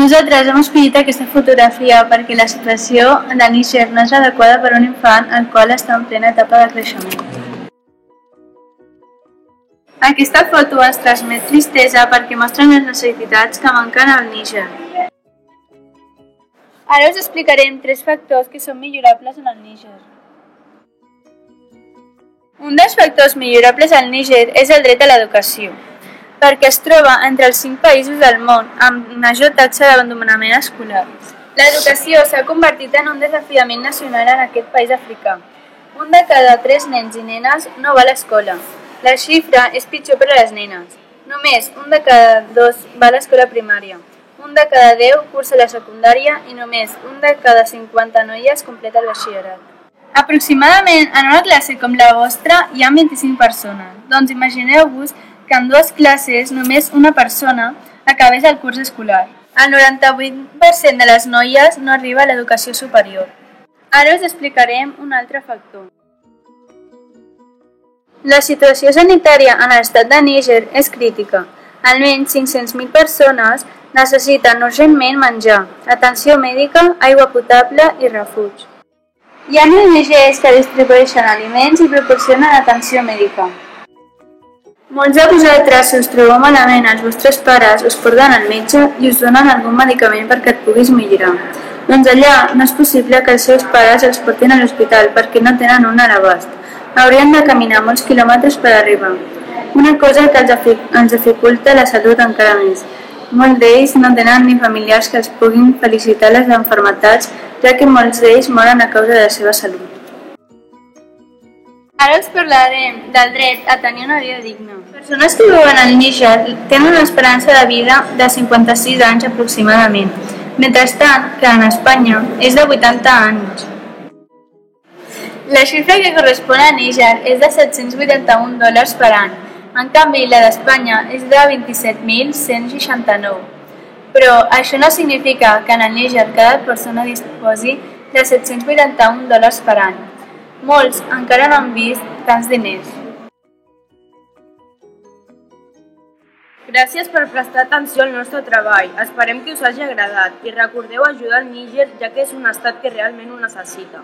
Nosaltres hem escollit aquesta fotografia perquè la situació de Níger no és adequada per a un infant el qual està en plena etapa de creixement. Aquesta foto ens transmet tristesa perquè mostra les necessitats que manquen al Níger. Ara us explicarem 3 factors que són millorables en el Níger. Un dels factors millorables al Níger és el dret a l'educació, perquè es troba entre els 5 països del món amb major taxa d'abandonament escolar. L'educació s'ha convertit en un desafiament nacional en aquest país africà. Un de cada 3 nens i nenes no va a l'escola. La xifra és pitjor per a les nenes. Només un de cada 2 va a l'escola primària. Un de cada 10 cursa la secundària i només un de cada 50 noies completa el batxillerat. Aproximadament en una classe com la vostra hi ha 25 persones. Doncs imagineu-vos que en 2 classes només una persona acabés el curs escolar. El 98% de les noies no arriba a l'educació superior. Ara us explicarem un altre factor. La situació sanitària en l'estat de Níger és crítica. Almenys 500.000 persones necessiten urgentment menjar, atenció mèdica, aigua potable i refugi. Hi ha ONGs que distribueixen aliments i proporcionen atenció mèdica. Molts de vosaltres, si us trobeu malament, els vostres pares us porten al metge i us donen algun medicament perquè et puguis millorar. Doncs allà no és possible que els seus pares els portin a l'hospital perquè no tenen un a l'abast. Haurien de caminar molts quilòmetres per arribar. Una cosa que els dificulta la salut encara més. Molts d'ells no tenen ni familiars que els puguin felicitar les malalties, ja que molts d'ells moren a causa de la seva salut. Ara us parlarem del dret a tenir una vida digna. Persones que viuen al Níger tenen una esperança de vida de 56 anys aproximadament, mentrestant que en Espanya és de 80 anys. La xifra que correspon a Níger és de $781 per any. En canvi, la d'Espanya és de 27.169. Però això no significa que en el Níger cada persona disposi de $781 per any. Molts encara no han vist tants diners. Gràcies per prestar atenció al nostre treball. Esperem que us hagi agradat i recordeu ajudar el Níger, ja que és un estat que realment ho necessita.